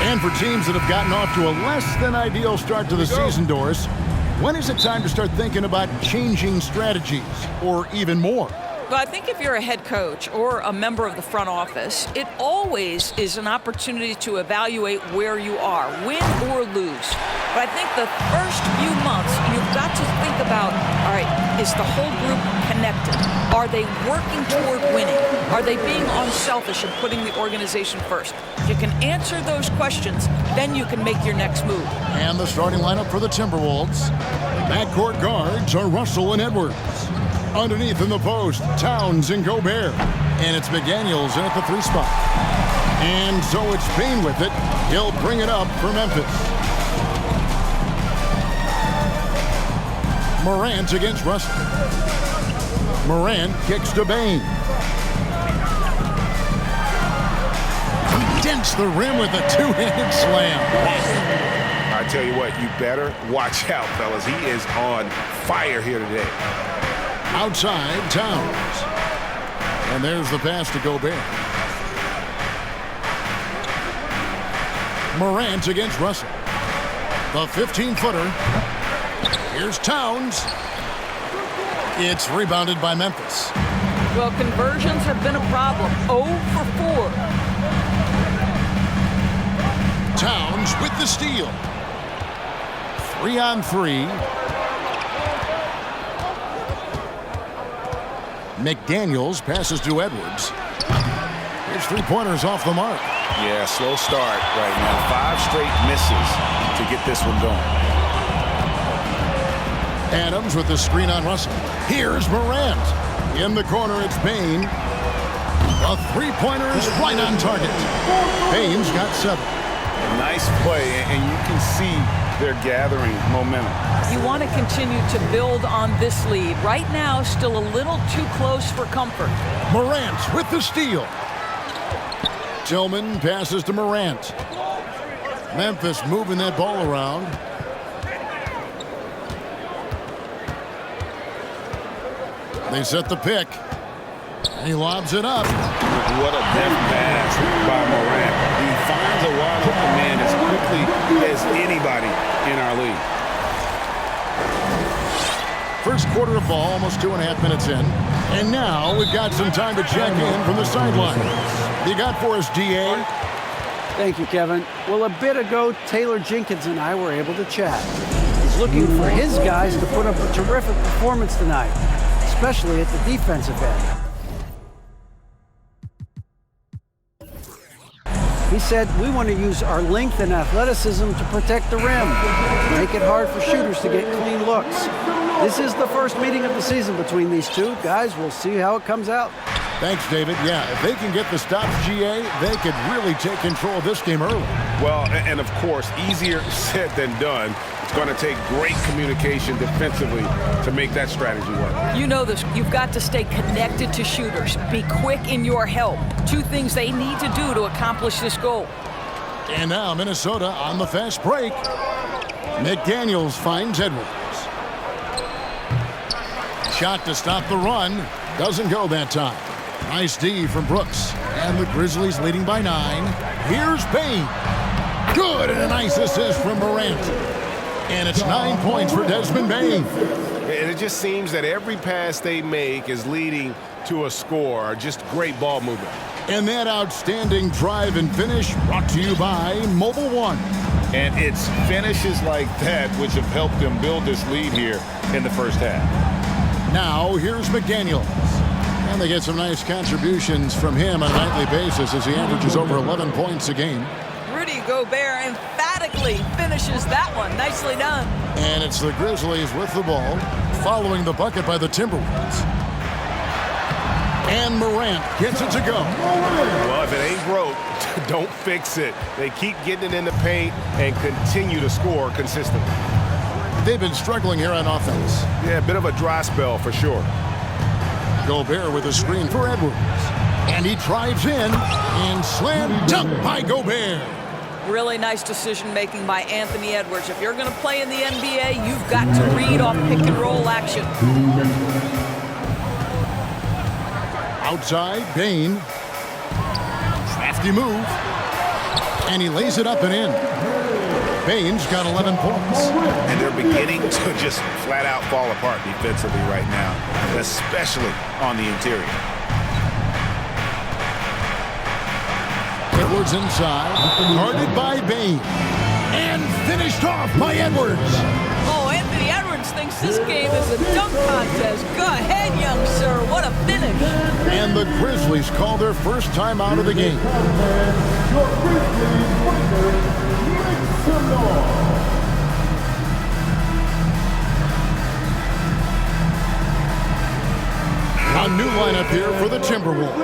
And for teams that have gotten off to a less than ideal start to the season, Doris, when is it time to start thinking about changing strategies or even more? Well, I think if you're a head coach or a member of the front office, it always is an opportunity to evaluate where you are, win or lose. But I think the first few months, you've got to think about, all right, is the whole group connected? Are they working toward winning? Are they being unselfish and putting the organization first? If you can answer those questions, then you can make your next move. And the starting lineup for the Timberwolves. Backcourt guards are Russell and Edwards. Underneath in the post, Towns and Gobert. And it's McDaniels in at the 3 spot. And so it's Bane with it. He'll bring it up for Memphis. Morant against Russell. Morant kicks to Bane. He dents the rim with a 2-handed slam. I tell you what, you better watch out, fellas. He is on fire here today. Outside, Towns. And there's the pass to Gobert. Morant against Russell. The 15-footer. Here's Towns. It's rebounded by Memphis. Well, conversions have been a problem. 0 for 4. Towns with the steal. 3-on-3. McDaniels passes to Edwards. His 3-pointers off the mark. Yeah, slow start right now. 5 straight misses to get this one going. Adams with the screen on Russell. Here's Morant. In the corner, it's Bane. A 3-pointer is right on target. Bane's got 7. Nice play, and you can see they're gathering momentum. You want to continue to build on this lead. Right now, still a little too close for comfort. Morant with the steal. Tillman passes to Morant. Memphis moving that ball around. They set the pick. And he lobs it up. What a deft pass by Morant. He finds a wide open man as quickly as anybody in our league. First quarter of ball, almost 2.5 minutes in. And now we've got some time to check in from the sideline. You got for us, DA? Thank you, Kevin. Well, a bit ago, Taylor Jenkins and I were able to chat. He's looking for his guys to put up a terrific performance tonight, especially at the defensive end. He said, we want to use our length and athleticism to protect the rim, make it hard for shooters to get clean looks. This is the first meeting of the season between these two. Guys, we'll see how it comes out. Thanks, David. Yeah, if they can get the stops, GA, they could really take control of this game early. Well, and of course, easier said than done. It's going to take great communication defensively to make that strategy work. You know this. You've got to stay connected to shooters. Be quick in your help. 2 things they need to do to accomplish this goal. And now Minnesota on the fast break. McDaniels finds Edwards. Shot to stop the run. Doesn't go that time. Nice D from Brooks. And the Grizzlies leading by 9. Here's Bane. Good, and a nice assist from Morant. And it's 9 points for Desmond Bane. And it just seems that every pass they make is leading to a score. Just great ball movement. And that outstanding drive and finish brought to you by Mobile One. And it's finishes like that which have helped them build this lead here in the first half. Now here's McDaniels. And they get some nice contributions from him on a nightly basis as he averages over 11 points a game. Rudy Gobert emphatically finishes that one. Nicely done. And it's the Grizzlies with the ball, following the bucket by the Timberwolves. And Morant gets it to go. Well, if it ain't broke, don't fix it. They keep getting it in the paint and continue to score consistently. They've been struggling here on offense. Yeah, a bit of a dry spell for sure. Gobert with a screen for Edwards. And he drives in and slam dunk by Gobert. Really nice decision-making by Anthony Edwards. If you're going to play in the NBA, you've got to read off pick-and-roll action. Outside, Bane. Crafty move. And he lays it up and in. Bane's got 11 points. And they're beginning to just flat out fall apart defensively right now, especially on the interior. Edwards inside, guarded by Bane, and finished off by Edwards. Oh, Anthony Edwards thinks this game is a dunk contest. Go ahead, young sir. What a finish. And the Grizzlies call their first time out of the game. A new lineup here for the Timberwolves.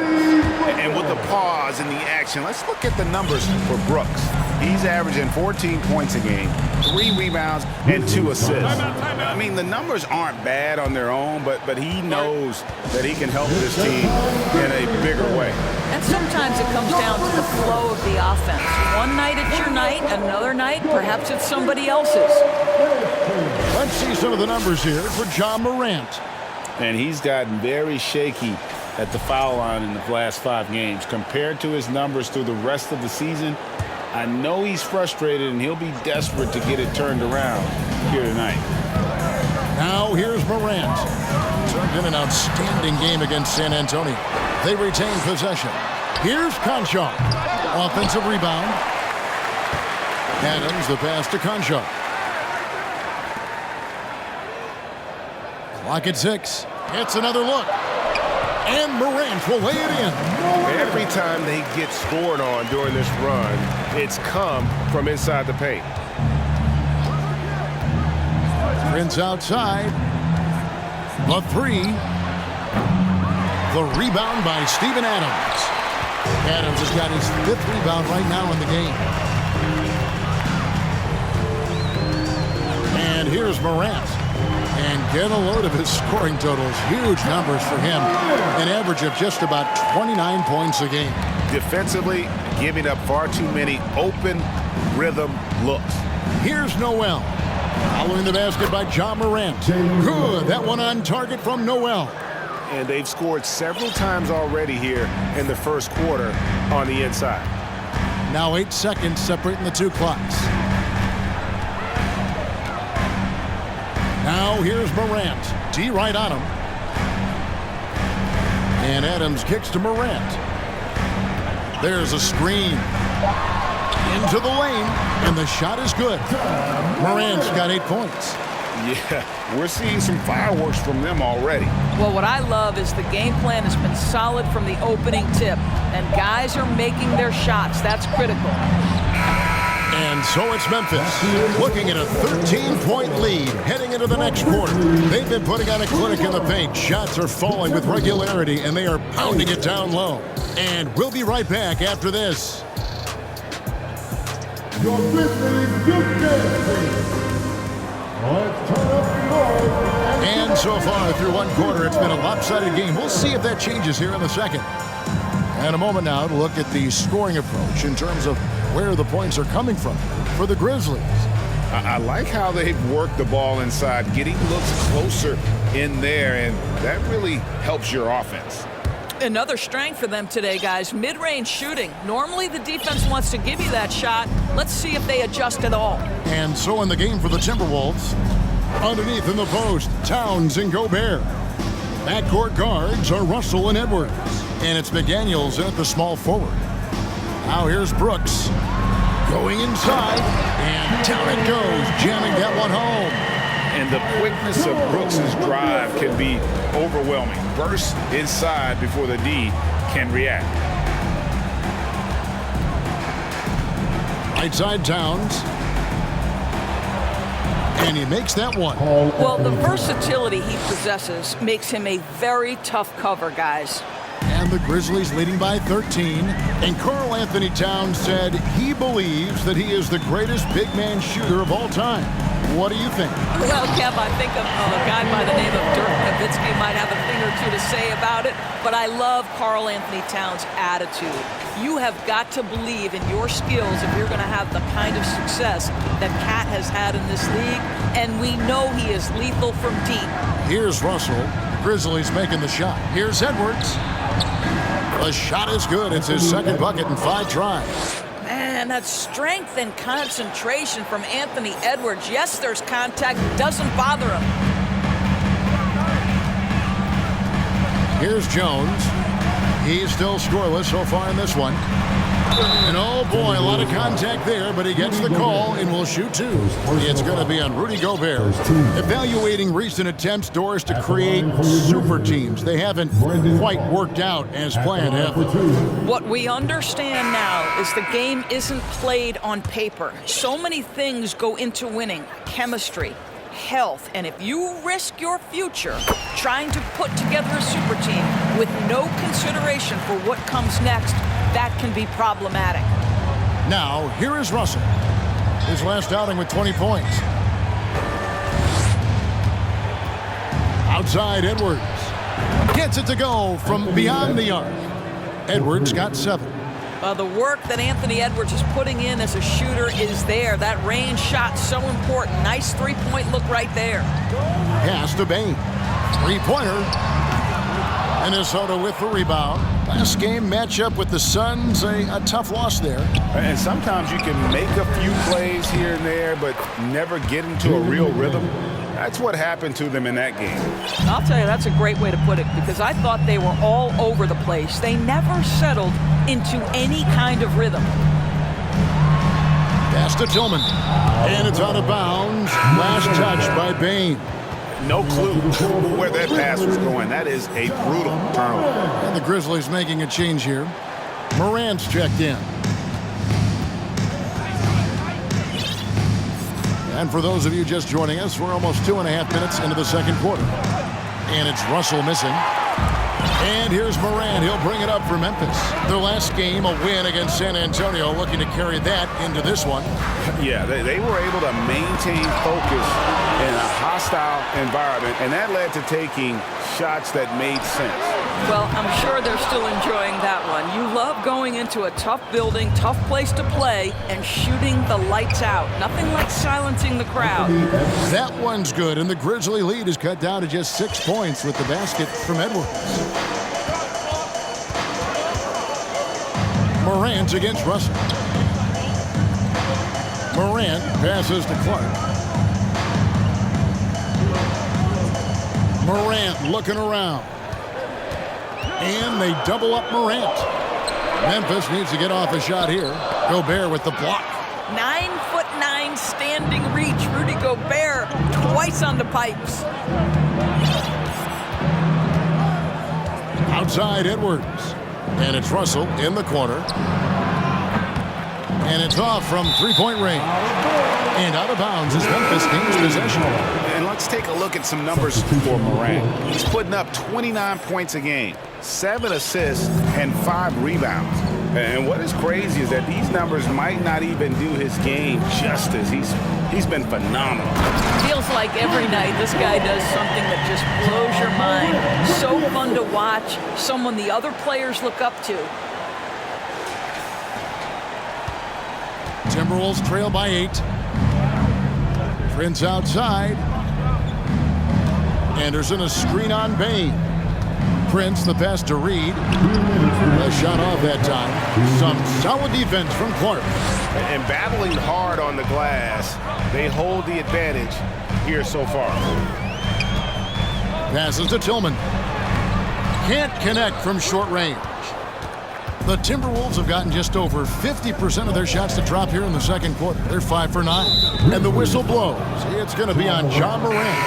And with the pause in the action, let's look at the numbers for Brooks. He's averaging 14 points a game, 3 rebounds, and 2 assists. I mean, the numbers aren't bad on their own, but he knows that he can help this team in a bigger way. And sometimes it comes down to the flow of the offense. One night it's your night, another night perhaps it's somebody else's. Let's see some of the numbers here for Morant. And he's gotten very shaky at the foul line in the last 5 games. Compared to his numbers through the rest of the season, I know he's frustrated and he'll be desperate to get it turned around here tonight. Now here's Morant. Turned in an outstanding game against San Antonio. They retain possession. Here's Karl. Offensive rebound. Adams the pass to Karl. Clock at 6. It's another look. And Morant will lay it in. Every time they get scored on during this run, it's come from inside the paint. Prince outside. The 3. The rebound by Steven Adams. Adams has got his 5th rebound right now in the game. And here's Morant. And get a load of his scoring totals. Huge numbers for him. An average of just about 29 points a game. Defensively, giving up far too many open rhythm looks. Here's Noel. Following the basket by Morant. Good. That one on target from Noel. And they've scored several times already here in the first quarter on the inside. Now 8 seconds separating the 2 clocks. Now here's Morant. D right on him. And Adams kicks to Morant. There's a screen. Into the lane. And the shot is good. Morant's got 8 points. Yeah, we're seeing some fireworks from them already. Well, what I love is the game plan has been solid from the opening tip. And guys are making their shots. That's critical. And so it's Memphis, looking at a 13-point lead heading into the next quarter. They've been putting on a clinic in the paint. Shots are falling with regularity, and they are pounding it down low. And we'll be right back after this. Your Grizzlies, good game. Let's turn up the noise. And so far through 1 quarter, it's been a lopsided game. We'll see if that changes here in the second. And a moment now to look at the scoring approach in terms of where the points are coming from for the Grizzlies. I like how they've worked the ball inside, getting looks closer in there, and that really helps your offense. Another strength for them today, guys. Mid-range shooting. Normally the defense wants to give you that shot. Let's see if they adjust at all. And so in the game for the Timberwolves, underneath in the post, Towns and Gobert. Backcourt guards are Russell and Edwards. And it's McDaniels in at the small forward. Now here's Brooks. Going inside. And down it goes, jamming that one home. And the quickness of Brooks' drive can be overwhelming. Burst inside before the D can react. Right side Towns. And he makes that one. Well, the versatility he possesses makes him a very tough cover, guys. And the Grizzlies leading by 13. And Karl Anthony Towns said he believes that he is the greatest big man shooter of all time. What do you think? Well, Kev, I think a guy by the name of Dirk Nowitzki might have a thing or two to say about it, but I love Karl Anthony Towns' attitude. You have got to believe in your skills if you're going to have the kind of success that Cat has had in this league, and we know he is lethal from deep. Here's Russell. Grizzlies making the shot. Here's Edwards. The shot is good. It's his second bucket in 5 tries. Man, And that strength and concentration from Anthony Edwards. Yes, there's contact. Doesn't bother him. Here's Jones. He's still scoreless so far in this one. And oh boy, a lot of contact there, but he gets the call and will shoot two. It's going to be on Rudy Gobert. Evaluating recent attempts, Doris, to create super teams. They haven't quite worked out as planned, have they? What we understand now is the game isn't played on paper. So many things go into winning. Chemistry, health, and if you risk your future trying to put together a super team with no consideration for what comes next, that can be problematic. Now, here is Russell. His last outing with 20 points. Outside Edwards. Gets it to go from beyond the arc. Edwards got 7. The work that Anthony Edwards is putting in as a shooter is there. That range shot so important. Nice three-point look right there. Pass to Bane. Three-pointer. Minnesota with the rebound. Last game matchup with the Suns, a tough loss there. And sometimes you can make a few plays here and there, but never get into a real rhythm. That's what happened to them in that game. I'll tell you, that's a great way to put it, because I thought they were all over the place. They never settled into any kind of rhythm. Pass to Tillman. And it's out of bounds. Last touch by Bane. No clue where that pass was going. That is a brutal turnover. And the Grizzlies making a change here. Morant's checked in. And for those of you just joining us, we're almost 2.5 minutes into the second quarter. And it's Russell missing. And here's Morant. He'll bring it up for Memphis. Their last game, a win against San Antonio, looking to carry that into this one. Yeah, they were able to maintain focus in a hostile environment, and that led to taking shots that made sense. Well, I'm sure they're still enjoying that one. You love going into a tough building, tough place to play, and shooting the lights out. Nothing like silencing the crowd. That one's good, and the Grizzly lead is cut down to just 6 points with the basket from Edwards. Morant against Russell. Morant passes to Clark. Morant looking around. And they double up Morant. Memphis needs to get off a shot here. Gobert with the block. 9'9" standing reach. Rudy Gobert twice on the pipes. Outside Edwards. And it's Russell in the corner. And it's off from three-point range. And out of bounds as Memphis gains possession. And let's take a look at some numbers for Morant. He's putting up 29 points a game, 7 assists, and 5 rebounds. And what is crazy is that these numbers might not even do his game justice. He's been phenomenal. Feels like every night this guy does something that just blows your mind. So fun to watch, someone the other players look up to. Timberwolves trail by 8. Prince outside. Anderson a screen on Bane. Prince the pass to Reed. A shot off that time. Some solid defense from Clark. And battling hard on the glass, they hold the advantage here so far. Passes to Tillman. Can't connect from short range. The Timberwolves have gotten just over 50% of their shots to drop here in the second quarter. They're 5 for 9. And the whistle blows. It's going to be on John Morant.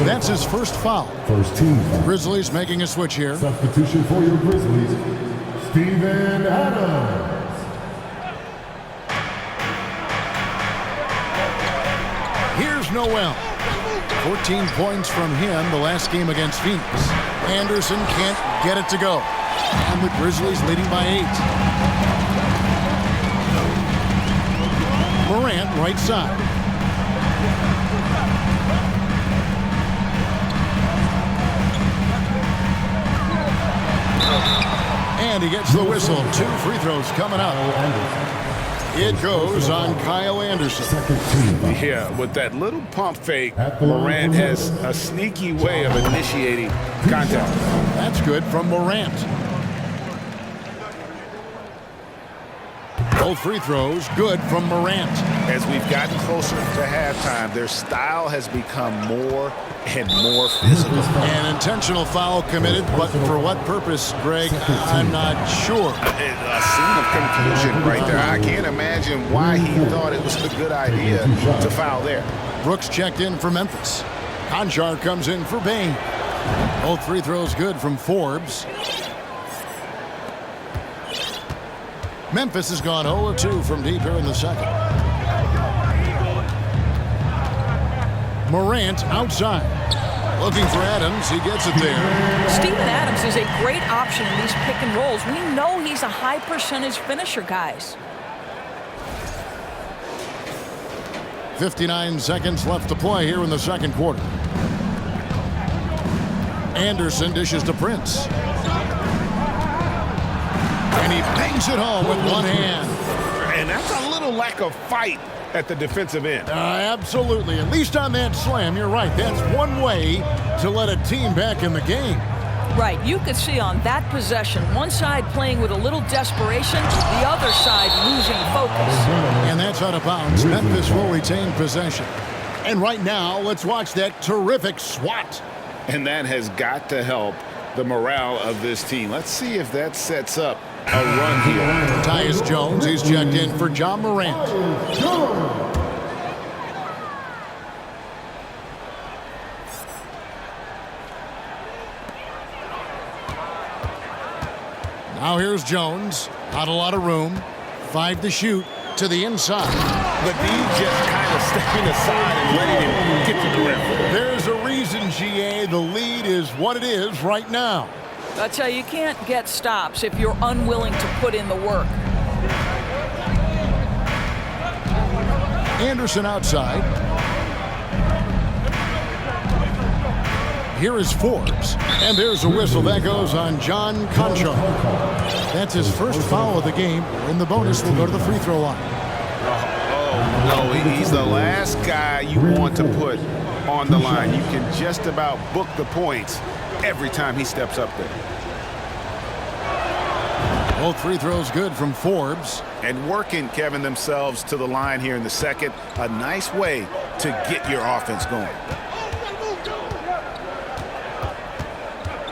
That's his first foul. First team. Grizzlies making a switch here. Substitution for your Grizzlies, Steven Adams. Here's Noel. 14 points from him the last game against Phoenix. Anderson can't get it to go. And the Grizzlies leading by 8. Morant right side. And he gets the whistle. 2 free throws coming up. It goes on Kyle Anderson. Yeah, with that little pump fake, Morant has a sneaky way of initiating contact. That's good from Morant. Both free throws good from Morant. As we've gotten closer to halftime, their style has become more and more physical. An intentional foul committed, but for what purpose, Greg? I'm not sure. A scene of confusion right there. I can't imagine why he thought it was a good idea to foul there. Brooks checked in for Memphis. Conchar comes in for Bane. Both free throws good from Forbes. Memphis has gone 0-2 from deep here in the second. Morant outside. Looking for Adams. He gets it there. Steven Adams is a great option in these pick and rolls. We know he's a high percentage finisher, guys. 59 seconds left to play here in the second quarter. Anderson dishes to Prince. And he bangs it home with one hand. And that's a little lack of fight at the defensive end. Absolutely. At least on that slam, you're right. That's one way to let a team back in the game. Right. You could see on that possession, one side playing with a little desperation, the other side losing focus. And that's out of bounds. Memphis will retain possession. And right now, let's watch that terrific swat. And that has got to help the morale of this team. Let's see if that sets up a run here. Tyus Jones, he's checked in for John Morant. Now here's Jones. Not a lot of room. 5 to shoot to the inside. But he's just kind of stepping aside and letting him get to the rim. There's a reason, GA. The lead is what it is right now. I tell you, you can't get stops if you're unwilling to put in the work. Anderson outside. Here is Forbes. And there's a whistle. That goes on John Conchar. That's his first foul of the game. And the bonus will go to the free throw line. Oh, no, he's the last guy you want to put on the line. You can just about book the points every time he steps up there. Both free throws good from Forbes. And working, Kevin, themselves to the line here in the second. A nice way to get your offense going.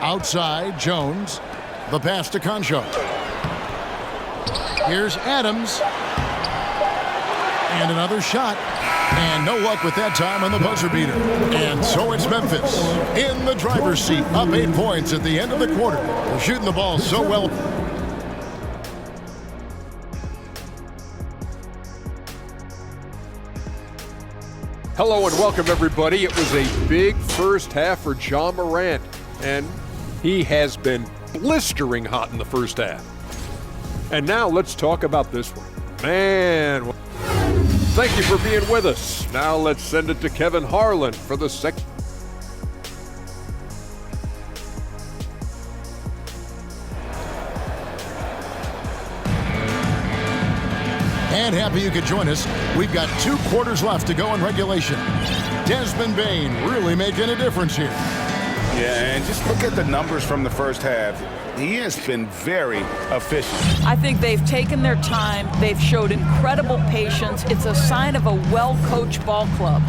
Outside, Jones. The pass to Conchar. Here's Adams. And another shot. And no luck with that time on the buzzer beater. And so it's Memphis in the driver's seat, up 8 points at the end of the quarter. They're shooting the ball so well. Hello and welcome, everybody. It was a big first half for John Morant, and he has been blistering hot in the first half. And now let's talk about this one. Man, thank you for being with us. Now let's send it to Kevin Harlan for the second. And happy you could join us. We've got 2 quarters left to go in regulation. Desmond Bane really making a difference here. Yeah, and just look at the numbers from the first half. He has been very efficient. I think they've taken their time. They've showed incredible patience. It's a sign of a well-coached ball club.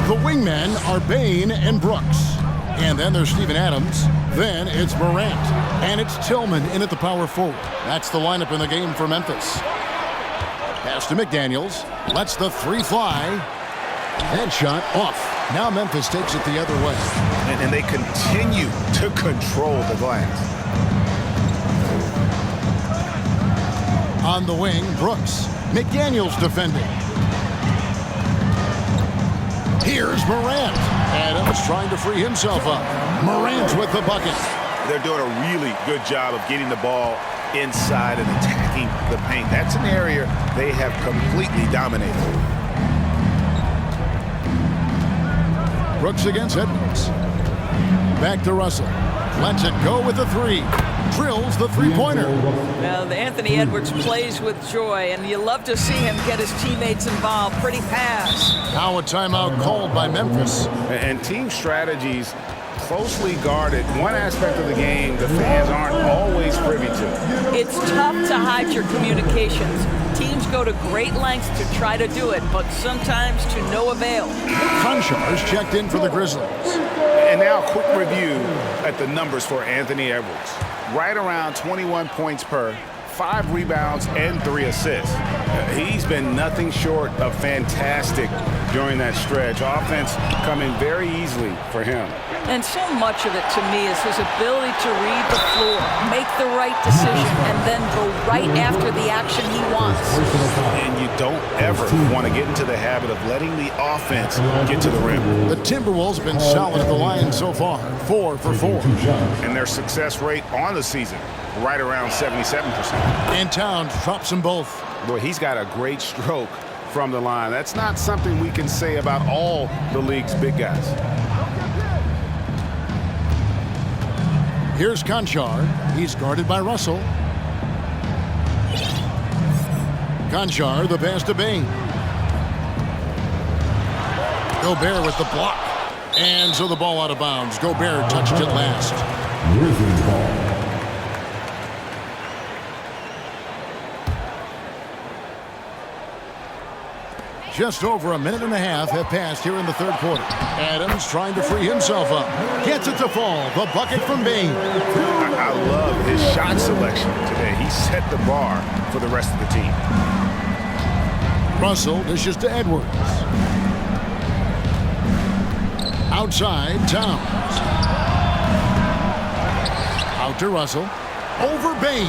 The wingmen are Bane and Brooks. And then there's Steven Adams. Then it's Morant. And it's Tillman in at the power forward. That's the lineup in the game for Memphis. Pass to McDaniels. Lets the 3 fly. Headshot off. Now Memphis takes it the other way. And they continue to control the glass. On the wing, Brooks. McDaniels defending. Here's Morant. Adams trying to free himself up. Morant with the bucket. They're doing a really good job of getting the ball inside and attacking the paint. That's an area they have completely dominated. Brooks against Edmonds. Back to Russell. Lets it go with the 3. Drills the 3-pointer. Well, Anthony Edwards plays with joy, and you love to see him get his teammates involved. Pretty pass. Now a timeout called by Memphis. And team strategies closely guarded. One aspect of the game the fans aren't always privy to. It's tough to hide your communications. Teams go to great lengths to try to do it, but sometimes to no avail. Konchar's checked in for the Grizzlies. And now a quick review at the numbers for Anthony Edwards. Right around 21 points per, 5 rebounds, and 3 assists. He's been nothing short of fantastic during that stretch. Offense coming very easily for him. And so much of it, to me, is his ability to read the floor, make the right decision, and then go right after the action he wants. And you don't ever want to get into the habit of letting the offense get to the rim. The Timberwolves have been solid at the line so far, 4 for 4. And their success rate on the season, right around 77%. And Towns drops them both. Boy, he's got a great stroke from the line. That's not something we can say about all the league's big guys. Here's Konchar. He's guarded by Russell. Konchar, the pass to Bane. Gobert with the block. And so the ball out of bounds. Gobert touched it last. Grizzlies ball. Just over a minute and a half have passed here in the third quarter. Adams trying to free himself up. Gets it to fall. The bucket from Bane. I love his shot selection today. He set the bar for the rest of the team. Russell dishes to Edwards. Outside, Towns. Out to Russell. Over Bane.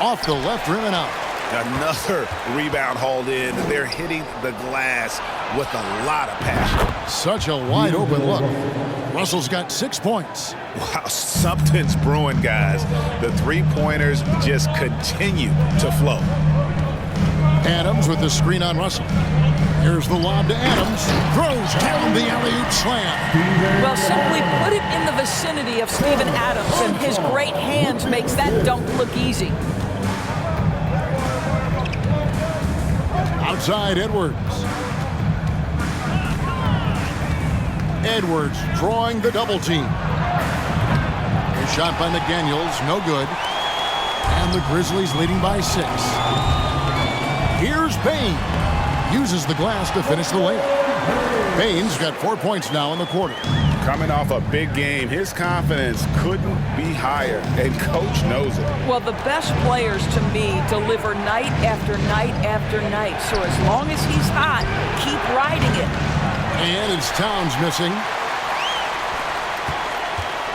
Off the left rim and out. Another rebound hauled in. They're hitting the glass with a lot of passion. Such a wide open look. Russell's got 6 points. Wow, something's brewing, guys. The three-pointers just continue to flow. Adams with the screen on Russell. Here's the lob to Adams. Throws down the alley-oop slam. Well, simply put it in the vicinity of Steven Adams, and his great hands makes that dunk look easy. Outside, Edwards. Edwards drawing the double team. A shot by McDaniels, no good. And the Grizzlies leading by 6. Here's Bane. Uses the glass to finish the layup. Bane's got 4 points now in the quarter. Coming off a big game, his confidence couldn't be higher, and coach knows it. Well, the best players, to me, deliver night after night after night. So as long as he's hot, keep riding it. And it's Towns missing.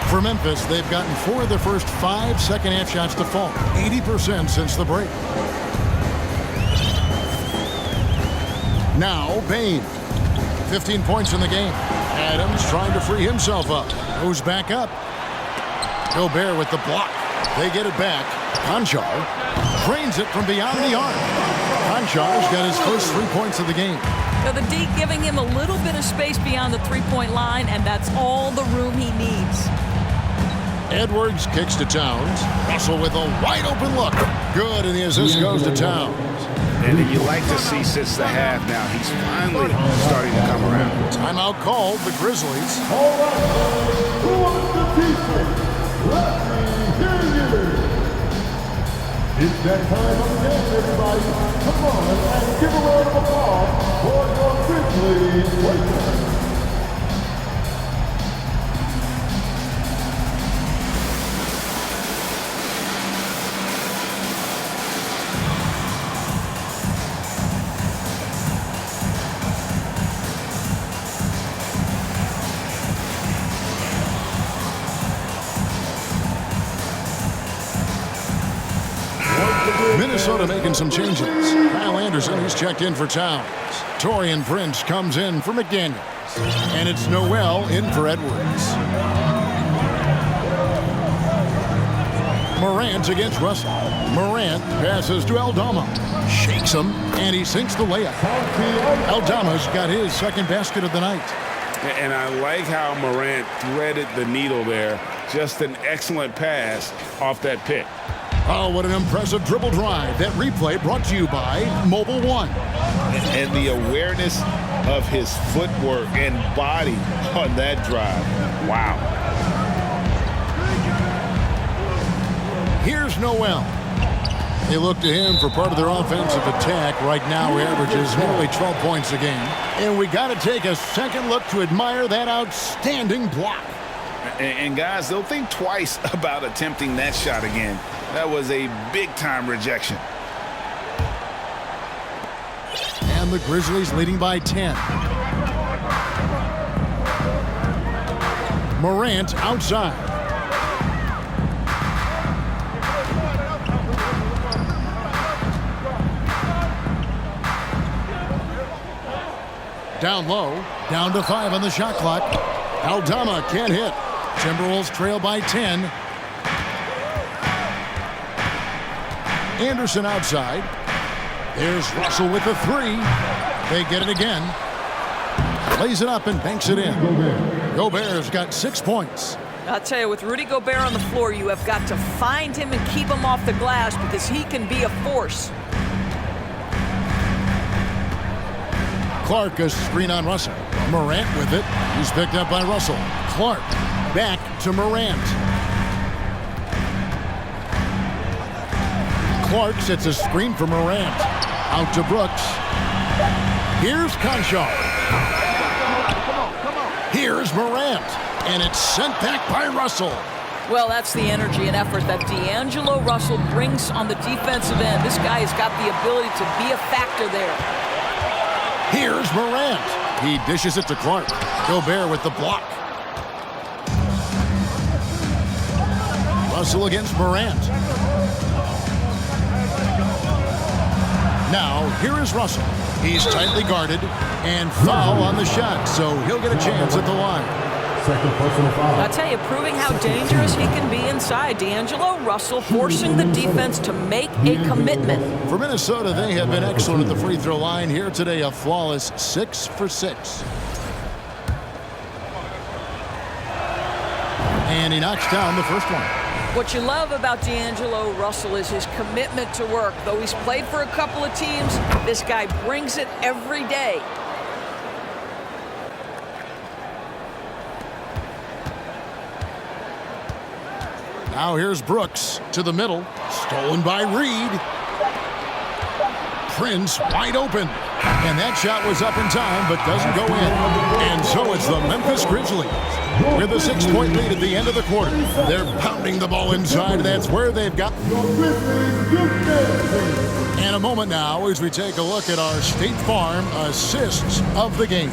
For Memphis, they've gotten 4 of their first 5 second-half shots to fall. 80% since the break. Now, Bane. 15 points in the game. Adams trying to free himself up. Goes back up. Gobert with the block. They get it back. Konchar drains it from beyond the arc. Konchar's got his first 3 points of the game. Now the D giving him a little bit of space beyond the three-point line, and that's all the room he needs. Edwards kicks to Towns. Russell with a wide open look. Good, and the assist goes to Towns. And you like to see since the half now, he's finally starting to come around. Timeout called, the Grizzlies. All right, who wants the defense? Let me hear you. It's that time of the game, everybody. Come on and give a round of applause for your Grizzlies players. Minnesota making some changes. Kyle Anderson, he's checked in for Towns. Taurean Prince comes in for McDaniels. And it's Noel in for Edwards. Morant against Russell. Morant passes to Aldama. Shakes him, and he sinks the layup. Aldama's got his second basket of the night. And I like how Morant threaded the needle there. Just an excellent pass off that pick. Oh, what an impressive dribble drive. That replay brought to you by Mobile One. And the awareness of his footwork and body on that drive. Wow. Here's Noel. They look to him for part of their offensive attack. Right now, he averages nearly 12 points a game. And we got to take a second look to admire that outstanding block. And guys, they'll think twice about attempting that shot again. That was a big-time rejection. And the Grizzlies leading by 10. Morant outside. Down low, down to 5 on the shot clock. Aldama can't hit. Timberwolves trail by 10. Anderson outside. There's Russell with the 3. They get it again. Lays it up and banks it in. Gobert's got 6 points. I'll tell you, with Rudy Gobert on the floor, you have got to find him and keep him off the glass because he can be a force. Clark, a screen on Russell. Morant with it. He's picked up by Russell. Clark back to Morant. Clark sets a screen for Morant. Out to Brooks. Here's Conchar. Here's Morant. And it's sent back by Russell. Well, that's the energy and effort that D'Angelo Russell brings on the defensive end. This guy has got the ability to be a factor there. Here's Morant. He dishes it to Clark. Gobert with the block. Russell against Morant. Now, here is Russell. He's tightly guarded and foul on the shot, so he'll get a chance at the line. Second personal foul. I'll tell you, proving how dangerous he can be inside. D'Angelo Russell forcing the defense to make a commitment. For Minnesota, they have been excellent at the free throw line. Here today, a flawless 6 for 6. And he knocks down the first one. What you love about D'Angelo Russell is his commitment to work. Though he's played for a couple of teams, this guy brings it every day. Now here's Brooks to the middle. Stolen by Reed. Prince wide open. And that shot was up in time, but doesn't go in. And so it's the Memphis Grizzlies with a 6-point lead at the end of the quarter. They're pounding the ball inside. That's where they've got. And a moment now as we take a look at our State Farm assists of the game.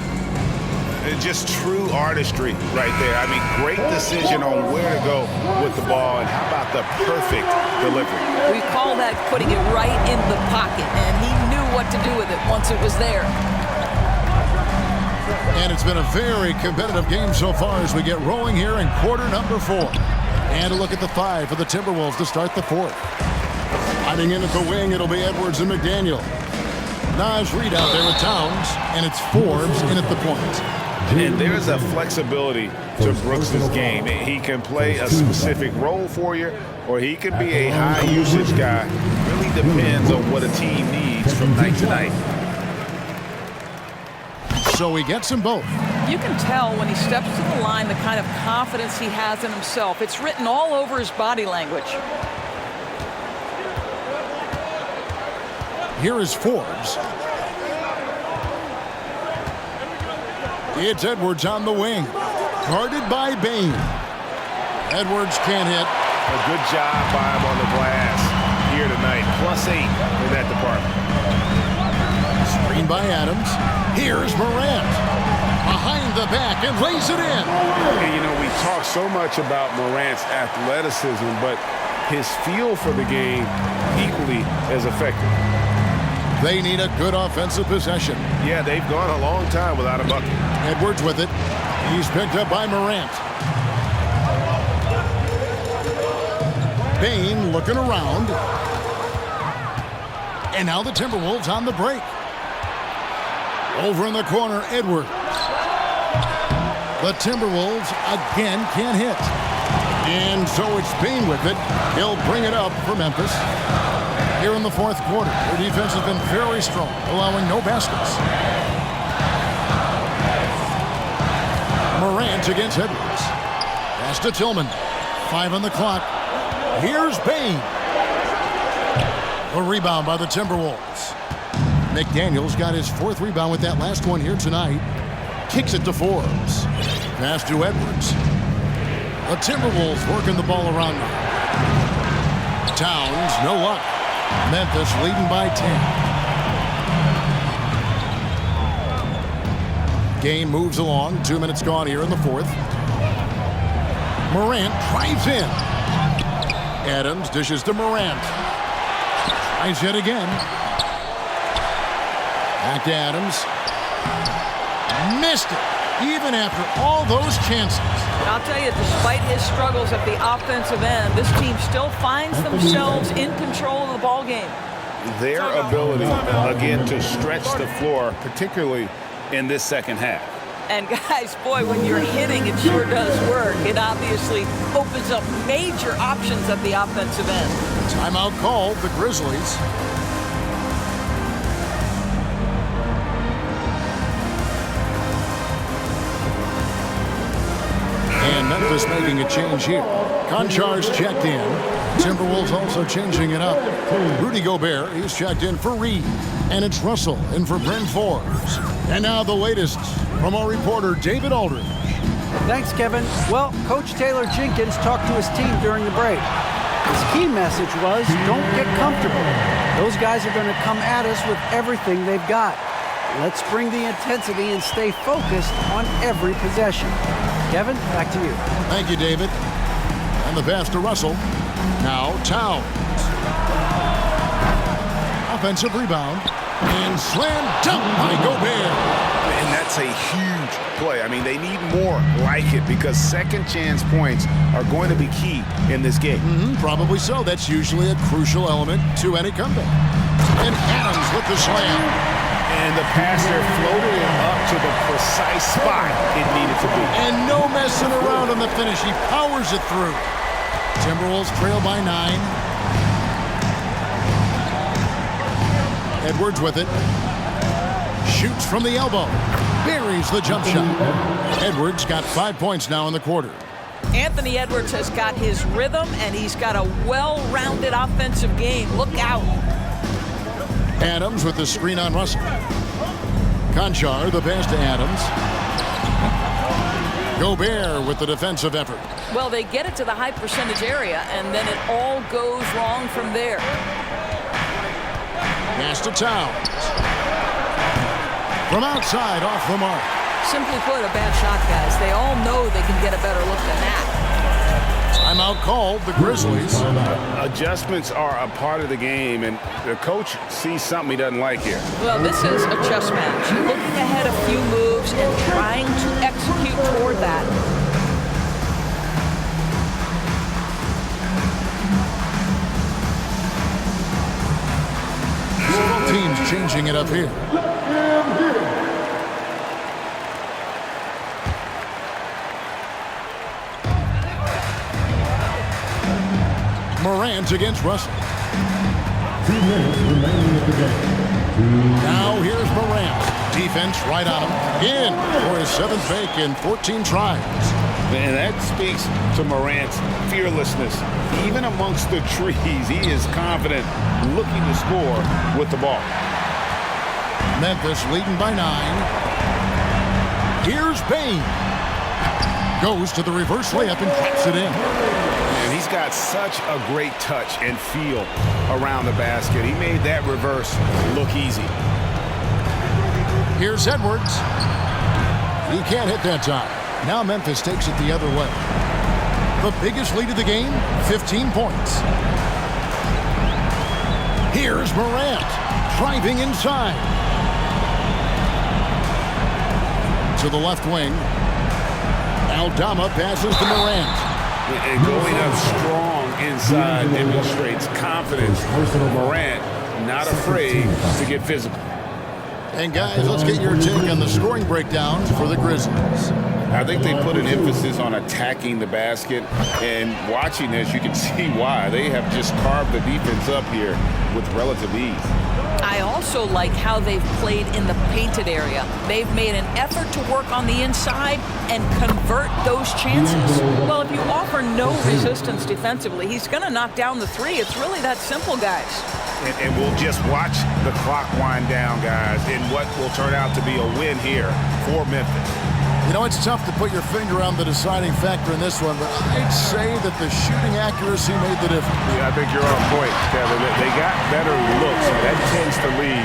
Just true artistry right there. I mean, great decision on where to go with the ball, and how about the perfect delivery? We call that putting it right in the pocket, and he knew what to do with it once it was there. And it's been a very competitive game so far as we get rolling here in quarter number 4. And a look at the 5 for the Timberwolves to start the 4th. Hiding in at the wing, it'll be Edwards and McDaniel. Naj Reed out there with Towns, and it's Forbes in at the point. And there's a flexibility to Brooks' game. He can play a specific role for you, or he can be a high-usage guy. Really depends on what a team needs from night to night. So he gets them both. You can tell when he steps to the line the kind of confidence he has in himself. It's written all over his body language. Here is Forbes. It's Edwards on the wing. Guarded by Bane. Edwards can't hit. A good job by him on the glass here tonight. +8 in that department. Screen by Adams. Here's Morant. Behind the back and lays it in. And, you know, we talk so much about Morant's athleticism, but his feel for the game equally as effective. They need a good offensive possession. Yeah, they've gone a long time without a bucket. Edwards with it. He's picked up by Morant. Bane looking around. And now the Timberwolves on the break. Over in the corner, Edwards. The Timberwolves again can't hit. And so it's Bane with it. He'll bring it up for Memphis. Here in the 4th quarter, their defense has been very strong, allowing no baskets. Morant against Edwards. Pass to Tillman. 5 on the clock. Here's Bane. A rebound by the Timberwolves. McDaniels got his 4th rebound with that last one here tonight. Kicks it to Forbes. Pass to Edwards. The Timberwolves working the ball around now. Towns, no luck. Memphis leading by 10. Game moves along. 2 minutes gone here in the 4th. Morant drives in. Adams dishes to Morant. Tries yet again. Back to Adams. Missed it, even after all those chances. I'll tell you, despite his struggles at the offensive end, this team still finds themselves in control of the ball game. Their ability, again, to stretch the floor, particularly in this second half. And guys, boy, when you're hitting, it sure does work. It obviously opens up major options at the offensive end. Timeout called, the Grizzlies. And Memphis making a change here. Konchar's checked in. Timberwolves also changing it up. Rudy Gobert, he's checked in for Reed. And it's Russell in for Bryn Forbes. And now the latest from our reporter, David Aldridge. Thanks, Kevin. Well, Coach Taylor Jenkins talked to his team during the break. His key message was, don't get comfortable. Those guys are going to come at us with everything they've got. Let's bring the intensity and stay focused on every possession. Kevin, back to you. Thank you, David. And the pass to Russell. Now Towns. Offensive rebound. And slam dunk by Gobert. And that's a huge play. I mean, they need more like it because second chance points are going to be key in this game. Probably so. That's usually a crucial element to any comeback. And Adams with the slam. And the pass there floated it up to the precise spot it needed to be. And no messing around on the finish. He powers it through. Timberwolves trail by 9. Edwards with it. Shoots from the elbow. Buries the jump shot. Edwards got 5 points now in the quarter. Anthony Edwards has got his rhythm, and he's got a well-rounded offensive game. Look out. Adams with the screen on Russell. Konchar, the pass to Adams. Gobert with the defensive effort. Well, they get it to the high percentage area, and then it all goes wrong from there. Pass to Towns. From outside, off the mark. Simply put, a bad shot, guys. They all know they can get a better look than that. Timeout called, the Grizzlies. Adjustments are a part of the game, and the coach sees something he doesn't like here. Well, this is a chess match. Looking ahead a few moves and trying to execute toward that. Both teams changing it up here. Morant against Russell. 2 minutes remaining of the game. Now here's Morant. Defense right on him. In for his 7th fake in 14 tries. And that speaks to Morant's fearlessness. Even amongst the trees, he is confident, looking to score with the ball. Memphis leading by 9. Here's Bane. Goes to the reverse layup and drops it in. And he's got such a great touch and feel around the basket. He made that reverse look easy. Here's Edwards. He can't hit that time. Now Memphis takes it the other way. The biggest lead of the game, 15 points. Here's Morant, driving inside. To the left wing. Aldama passes to Morant. And going up strong inside demonstrates confidence. Morant not afraid to get physical. And guys, let's get your take on the scoring breakdown for the Grizzlies. I think they put an emphasis on attacking the basket, and watching this, you can see why. They have just carved the defense up here with relative ease. I also like how they've played in the painted area. They've made an effort to work on the inside and convert those chances. Well, if you offer no resistance defensively, he's going to knock down the three. It's really that simple, guys. And we'll just watch the clock wind down, guys, in what will turn out to be a win here for Memphis. You know, it's tough to put your finger on the deciding factor in this one, but I'd say that the shooting accuracy made the difference. Yeah, I think you're on point, Kevin. They got better looks, and that tends to lead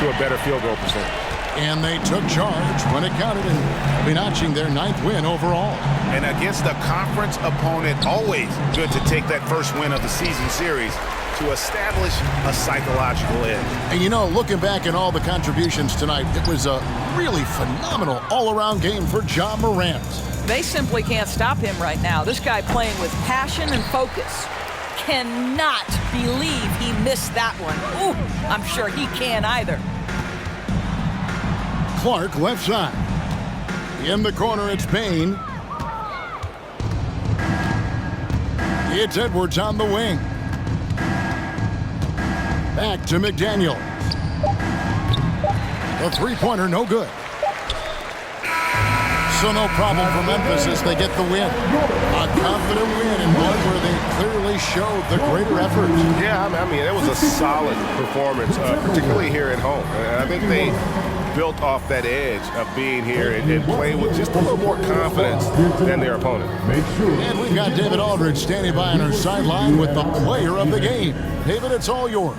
to a better field goal percentage. And they took charge when it counted and be notching their 9th win overall. And against a conference opponent, always good to take that first win of the season series to establish a psychological edge. And you know, looking back at all the contributions tonight, it was a really phenomenal all-around game for Ja Morant. They simply can't stop him right now. This guy playing with passion and focus. Cannot believe he missed that one. Ooh, I'm sure he can't either. Clark left side. In the corner, it's Bane. It's Edwards on the wing. Back to McDaniel. The three-pointer, no good. So no problem for Memphis as they get the win. A confident win and one where they clearly showed the greater effort. Yeah, I mean, it was a solid performance, particularly here at home. And I think they built off that edge of being here and playing with just a little more confidence than their opponent. And we've got David Aldridge standing by on our sideline with the player of the game. David, it's all yours.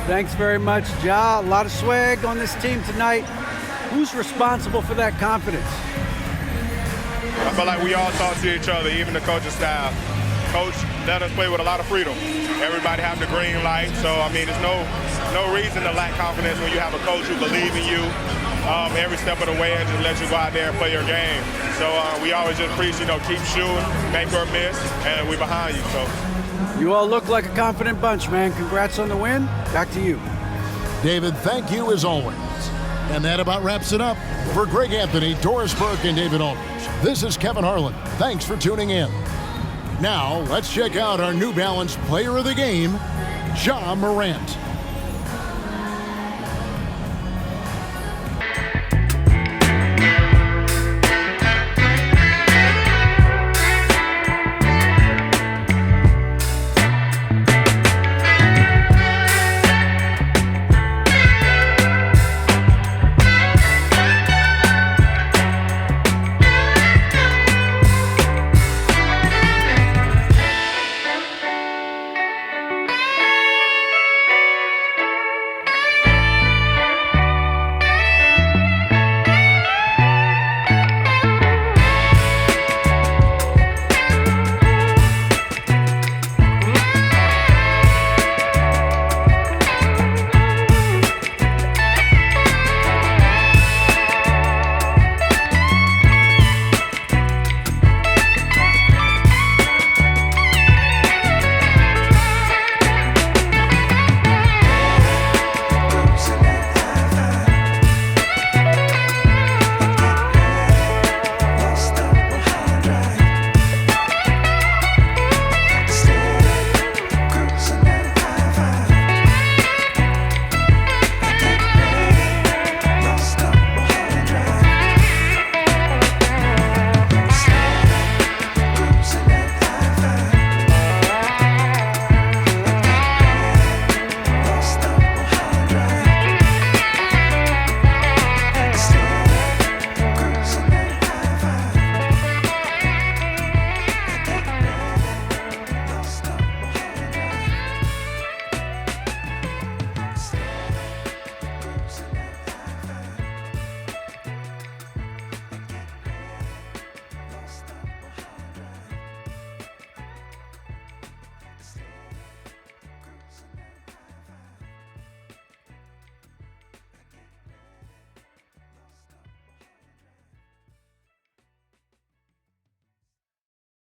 Thanks very much, Ja. A lot of swag on this team tonight. Who's responsible for that confidence? I feel like we all talk to each other, even the coaching staff. Coach let us play with a lot of freedom. Everybody have the green light, so I mean, there's no reason to lack confidence when you have a coach who believes in you every step of the way and just let you go out there and play your game. So we always just preach, keep shooting, make or miss, and we behind you. So you all look like a confident bunch, man. Congrats on the win. Back to you. David, thank you as always. And that about wraps it up. For Greg Anthony, Doris Burke, and David Aldridge, this is Kevin Harlan. Thanks for tuning in. Now, let's check out our New Balance player of the game, Ja Morant.